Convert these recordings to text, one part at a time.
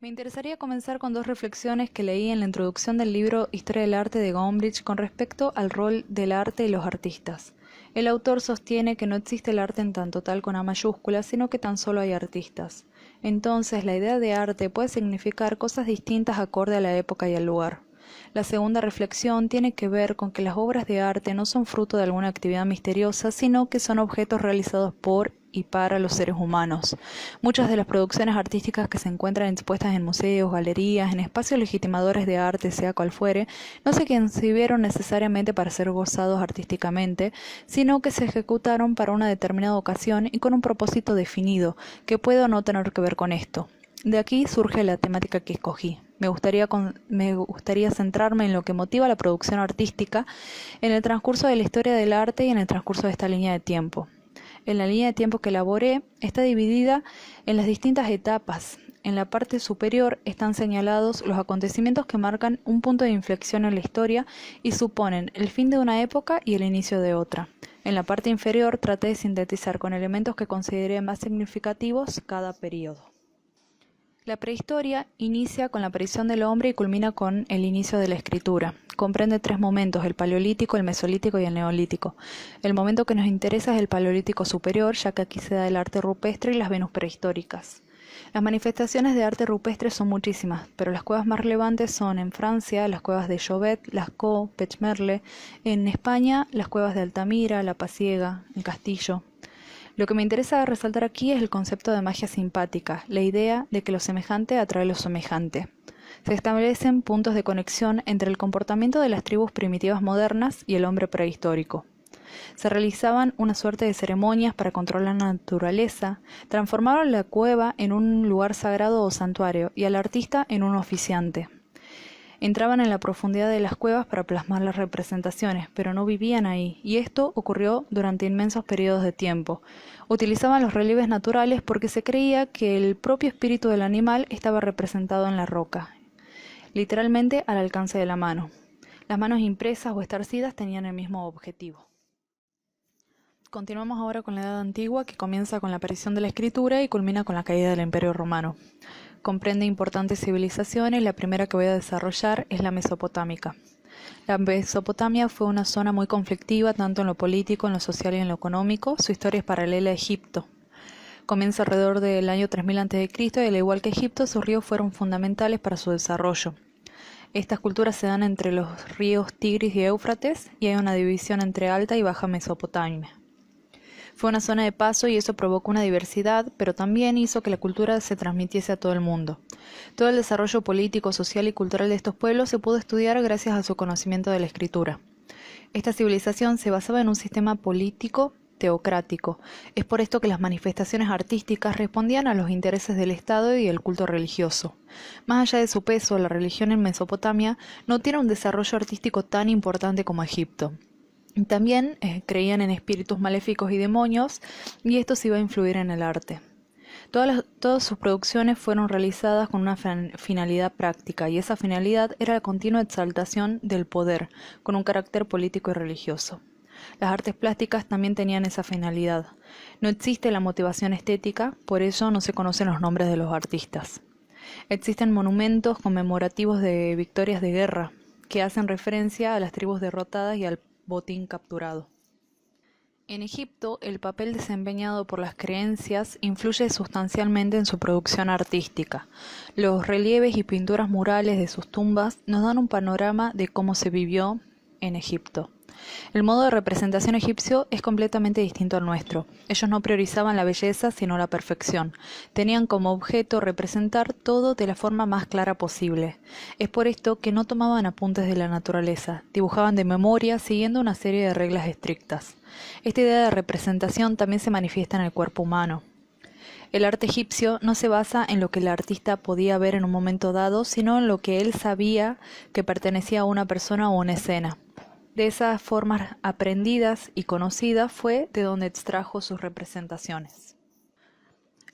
Me interesaría comenzar con dos reflexiones que leí en la introducción del libro Historia del Arte de Gombrich con respecto al rol del arte y los artistas. El autor sostiene que no existe el arte en tanto tal con A mayúscula, sino que tan solo hay artistas. Entonces, la idea de arte puede significar cosas distintas acorde a la época y al lugar. La segunda reflexión tiene que ver con que las obras de arte no son fruto de alguna actividad misteriosa, sino que son objetos realizados por y para los seres humanos. Muchas de las producciones artísticas que se encuentran expuestas en museos, galerías, en espacios legitimadores de arte, sea cual fuere, no se concibieron necesariamente para ser gozados artísticamente, sino que se ejecutaron para una determinada ocasión y con un propósito definido, que puede o no tener que ver con esto. De aquí surge la temática que escogí. Me gustaría centrarme en lo que motiva la producción artística en el transcurso de la historia del arte y en el transcurso de esta línea de tiempo. En la línea de tiempo que elaboré está dividida en las distintas etapas. En la parte superior están señalados los acontecimientos que marcan un punto de inflexión en la historia y suponen el fin de una época y el inicio de otra. En la parte inferior traté de sintetizar con elementos que consideré más significativos cada periodo. La prehistoria inicia con la aparición del hombre y culmina con el inicio de la escritura. Comprende tres momentos: el paleolítico, el mesolítico y el neolítico. El momento que nos interesa es el paleolítico superior, ya que aquí se da el arte rupestre y las Venus prehistóricas. Las manifestaciones de arte rupestre son muchísimas, pero las cuevas más relevantes son en Francia, las cuevas de Chauvet, Lascaux, Pechmerle; en España, las cuevas de Altamira, La Pasiega, el Castillo. Lo que me interesa resaltar aquí es el concepto de magia simpática, la idea de que lo semejante atrae lo semejante. Se establecen puntos de conexión entre el comportamiento de las tribus primitivas modernas y el hombre prehistórico. Se realizaban una suerte de ceremonias para controlar la naturaleza, transformaron la cueva en un lugar sagrado o santuario y al artista en un oficiante. Entraban en la profundidad de las cuevas para plasmar las representaciones, pero no vivían ahí, y esto ocurrió durante inmensos periodos de tiempo. Utilizaban los relieves naturales porque se creía que el propio espíritu del animal estaba representado en la roca, literalmente al alcance de la mano. Las manos impresas o estarcidas tenían el mismo objetivo. Continuamos ahora con la Edad Antigua, que comienza con la aparición de la escritura y culmina con la caída del Imperio Romano. Comprende importantes civilizaciones. La primera que voy a desarrollar es la mesopotámica. La Mesopotamia fue una zona muy conflictiva, tanto en lo político, en lo social y en lo económico. Su historia es paralela a Egipto. Comienza alrededor del año 3000 a.C. y al igual que Egipto, sus ríos fueron fundamentales para su desarrollo. Estas culturas se dan entre los ríos Tigris y Éufrates y hay una división entre Alta y Baja Mesopotamia. Fue una zona de paso y eso provocó una diversidad, pero también hizo que la cultura se transmitiese a todo el mundo. Todo el desarrollo político, social y cultural de estos pueblos se pudo estudiar gracias a su conocimiento de la escritura. Esta civilización se basaba en un sistema político teocrático. Es por esto que las manifestaciones artísticas respondían a los intereses del Estado y el culto religioso. Más allá de su peso, la religión en Mesopotamia no tiene un desarrollo artístico tan importante como Egipto. También creían en espíritus maléficos y demonios, y esto sí iba a influir en el arte. Todas sus producciones fueron realizadas con una finalidad práctica, y esa finalidad era la continua exaltación del poder, con un carácter político y religioso. Las artes plásticas también tenían esa finalidad. No existe la motivación estética, por ello no se conocen los nombres de los artistas. Existen monumentos conmemorativos de victorias de guerra, que hacen referencia a las tribus derrotadas y al botín capturado. En Egipto, el papel desempeñado por las creencias influye sustancialmente en su producción artística. Los relieves y pinturas murales de sus tumbas nos dan un panorama de cómo se vivió en Egipto. El modo de representación egipcio es completamente distinto al nuestro. Ellos no priorizaban la belleza, sino la perfección. Tenían como objeto representar todo de la forma más clara posible. Es por esto que no tomaban apuntes de la naturaleza, dibujaban de memoria siguiendo una serie de reglas estrictas. Esta idea de representación también se manifiesta en el cuerpo humano. El arte egipcio no se basa en lo que el artista podía ver en un momento dado, sino en lo que él sabía que pertenecía a una persona o una escena. De esas formas aprendidas y conocidas fue de donde extrajo sus representaciones.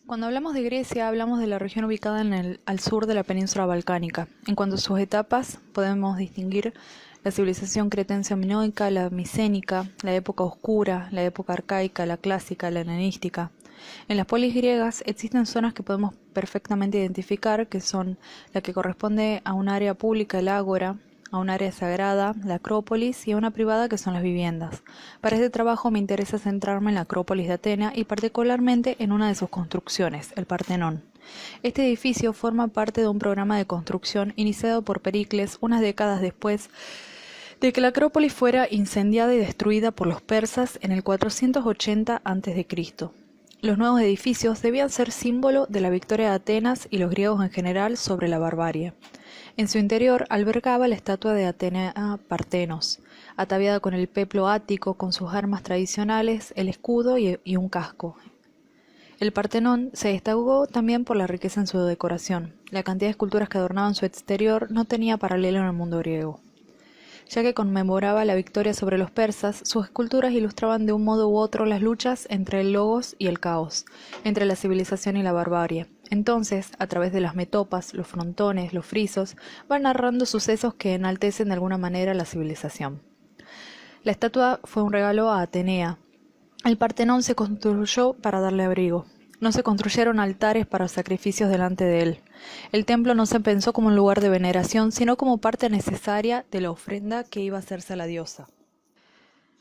Cuando hablamos de Grecia, hablamos de la región ubicada al sur de la península balcánica. En cuanto a sus etapas, podemos distinguir la civilización cretencio-minoica, la micénica, la época oscura, la época arcaica, la clásica, la helenística. En las polis griegas existen zonas que podemos perfectamente identificar, que son la que corresponde a un área pública, el ágora, a un área sagrada, la Acrópolis, y a una privada, que son las viviendas. Para este trabajo me interesa centrarme en la Acrópolis de Atenas y particularmente en una de sus construcciones, el Partenón. Este edificio forma parte de un programa de construcción iniciado por Pericles unas décadas después de que la Acrópolis fuera incendiada y destruida por los persas en el 480 a.C. Los nuevos edificios debían ser símbolo de la victoria de Atenas y los griegos en general sobre la barbarie. En su interior albergaba la estatua de Atenea Partenos, ataviada con el peplo ático, con sus armas tradicionales, el escudo y un casco. El Partenón se destacó también por la riqueza en su decoración. La cantidad de esculturas que adornaban su exterior no tenía paralelo en el mundo griego. Ya que conmemoraba la victoria sobre los persas, sus esculturas ilustraban de un modo u otro las luchas entre el logos y el caos, entre la civilización y la barbarie. Entonces, a través de las metopas, los frontones, los frisos, van narrando sucesos que enaltecen de alguna manera la civilización. La estatua fue un regalo a Atenea. El Partenón se construyó para darle abrigo. No se construyeron altares para sacrificios delante de él. El templo no se pensó como un lugar de veneración, sino como parte necesaria de la ofrenda que iba a hacerse a la diosa.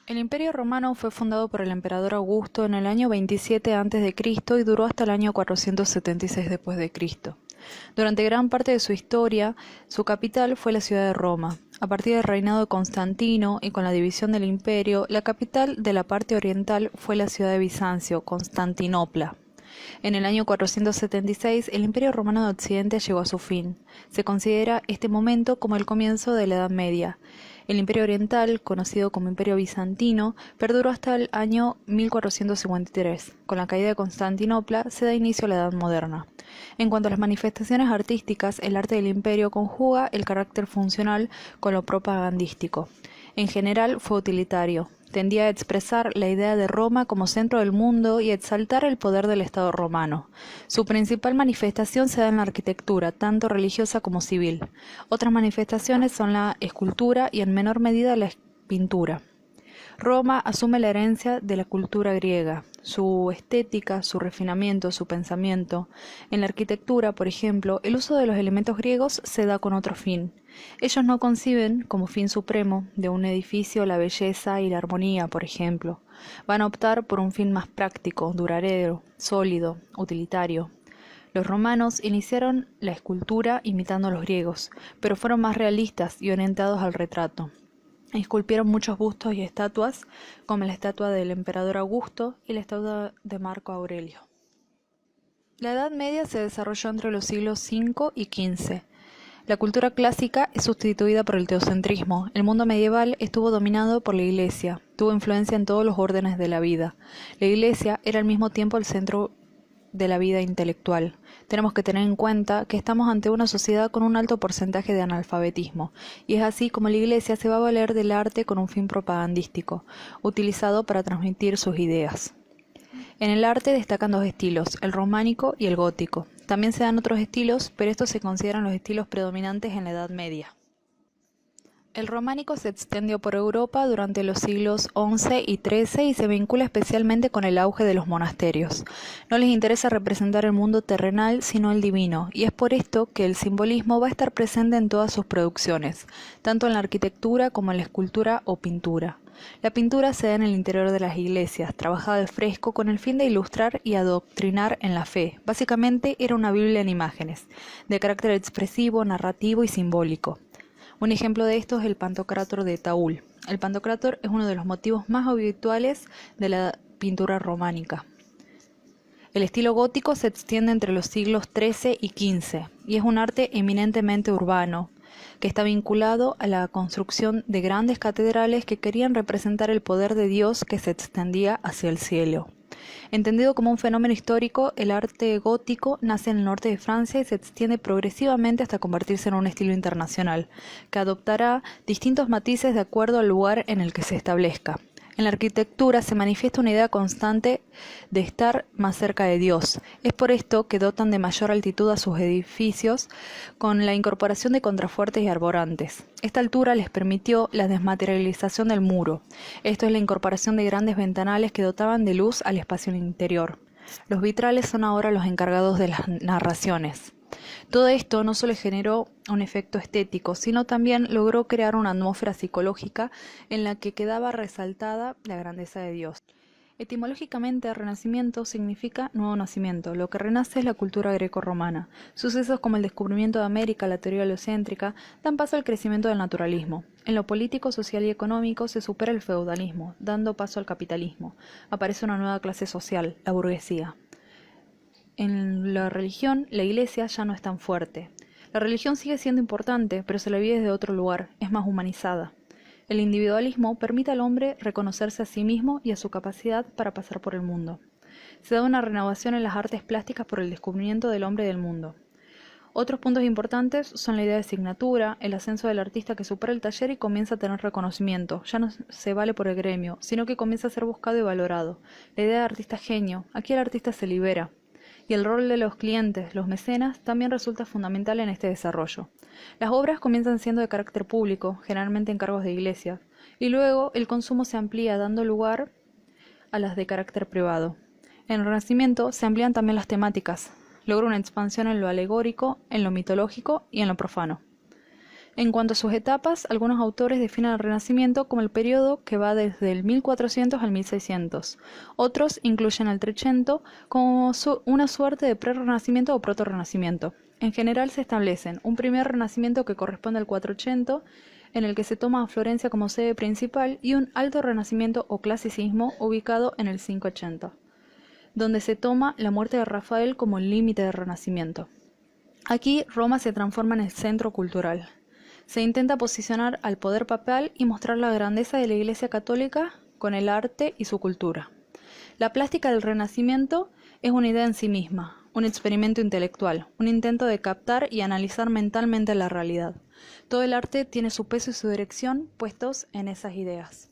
El Imperio Romano fue fundado por el emperador Augusto en el año 27 a.C. y duró hasta el año 476 d.C. Durante gran parte de su historia, su capital fue la ciudad de Roma. A partir del reinado de Constantino y con la división del imperio, la capital de la parte oriental fue la ciudad de Bizancio, Constantinopla. En el año 476, el Imperio Romano de Occidente llegó a su fin. Se considera este momento como el comienzo de la Edad Media. El Imperio Oriental, conocido como Imperio Bizantino, perduró hasta el año 1453. Con la caída de Constantinopla se da inicio a la Edad Moderna. En cuanto a las manifestaciones artísticas, el arte del imperio conjuga el carácter funcional con lo propagandístico. En general fue utilitario. Tendía a expresar la idea de Roma como centro del mundo y a exaltar el poder del Estado romano. Su principal manifestación se da en la arquitectura, tanto religiosa como civil. Otras manifestaciones son la escultura y en menor medida la pintura. Roma asume la herencia de la cultura griega, su estética, su refinamiento, su pensamiento. En la arquitectura, por ejemplo, el uso de los elementos griegos se da con otro fin. Ellos no conciben como fin supremo de un edificio la belleza y la armonía, por ejemplo. Van a optar por un fin más práctico, duradero, sólido, utilitario. Los romanos iniciaron la escultura imitando a los griegos, pero fueron más realistas y orientados al retrato. Esculpieron muchos bustos y estatuas, como la estatua del emperador Augusto y la estatua de Marco Aurelio. La Edad Media se desarrolló entre los siglos V y XV. La cultura clásica es sustituida por el teocentrismo. El mundo medieval estuvo dominado por la Iglesia, tuvo influencia en todos los órdenes de la vida. La Iglesia era al mismo tiempo el centro de la vida intelectual. Tenemos que tener en cuenta que estamos ante una sociedad con un alto porcentaje de analfabetismo, y es así como la Iglesia se va a valer del arte con un fin propagandístico, utilizado para transmitir sus ideas. En el arte destacan dos estilos, el románico y el gótico. También se dan otros estilos, pero estos se consideran los estilos predominantes en la Edad Media. El románico se extendió por Europa durante los siglos XI y XIII y se vincula especialmente con el auge de los monasterios. No les interesa representar el mundo terrenal, sino el divino, y es por esto que el simbolismo va a estar presente en todas sus producciones, tanto en la arquitectura como en la escultura o pintura. La pintura se da en el interior de las iglesias, trabajada al fresco con el fin de ilustrar y adoctrinar en la fe. Básicamente era una Biblia en imágenes, de carácter expresivo, narrativo y simbólico. Un ejemplo de esto es el Pantocrátor de Taúl. El Pantocrátor es uno de los motivos más habituales de la pintura románica. El estilo gótico se extiende entre los siglos XIII y XV y es un arte eminentemente urbano, que está vinculado a la construcción de grandes catedrales que querían representar el poder de Dios que se extendía hacia el cielo. Entendido como un fenómeno histórico, el arte gótico nace en el norte de Francia y se extiende progresivamente hasta convertirse en un estilo internacional, que adoptará distintos matices de acuerdo al lugar en el que se establezca. En la arquitectura se manifiesta una idea constante de estar más cerca de Dios. Es por esto que dotan de mayor altitud a sus edificios con la incorporación de contrafuertes y arborantes. Esta altura les permitió la desmaterialización del muro. Esto es la incorporación de grandes ventanales que dotaban de luz al espacio interior. Los vitrales son ahora los encargados de las narraciones. Todo esto no solo generó un efecto estético, sino también logró crear una atmósfera psicológica en la que quedaba resaltada la grandeza de Dios. Etimológicamente, renacimiento significa nuevo nacimiento. Lo que renace es la cultura greco-romana. Sucesos como el descubrimiento de América, la teoría heliocéntrica, dan paso al crecimiento del naturalismo. En lo político, social y económico se supera el feudalismo, dando paso al capitalismo. Aparece una nueva clase social, la burguesía. En la religión, la iglesia ya no es tan fuerte. La religión sigue siendo importante, pero se la vive desde otro lugar, es más humanizada. El individualismo permite al hombre reconocerse a sí mismo y a su capacidad para pasar por el mundo. Se da una renovación en las artes plásticas por el descubrimiento del hombre y del mundo. Otros puntos importantes son la idea de asignatura, el ascenso del artista que supera el taller y comienza a tener reconocimiento. Ya no se vale por el gremio, sino que comienza a ser buscado y valorado. La idea de artista genio, aquí el artista se libera. Y el rol de los clientes, los mecenas, también resulta fundamental en este desarrollo. Las obras comienzan siendo de carácter público, generalmente encargos de iglesias, y luego el consumo se amplía dando lugar a las de carácter privado. En el Renacimiento se amplían también las temáticas, logra una expansión en lo alegórico, en lo mitológico y en lo profano. En cuanto a sus etapas, algunos autores definen el Renacimiento como el periodo que va desde el 1400 al 1600. Otros incluyen el Trecento como una suerte de pre-renacimiento o proto-renacimiento. En general se establecen un primer renacimiento que corresponde al 480, en el que se toma a Florencia como sede principal, y un alto renacimiento o clasicismo ubicado en el 580, donde se toma la muerte de Rafael como el límite del Renacimiento. Aquí Roma se transforma en el centro cultural. Se intenta posicionar al poder papal y mostrar la grandeza de la Iglesia católica con el arte y su cultura. La plástica del Renacimiento es una idea en sí misma, un experimento intelectual, un intento de captar y analizar mentalmente la realidad. Todo el arte tiene su peso y su dirección puestos en esas ideas.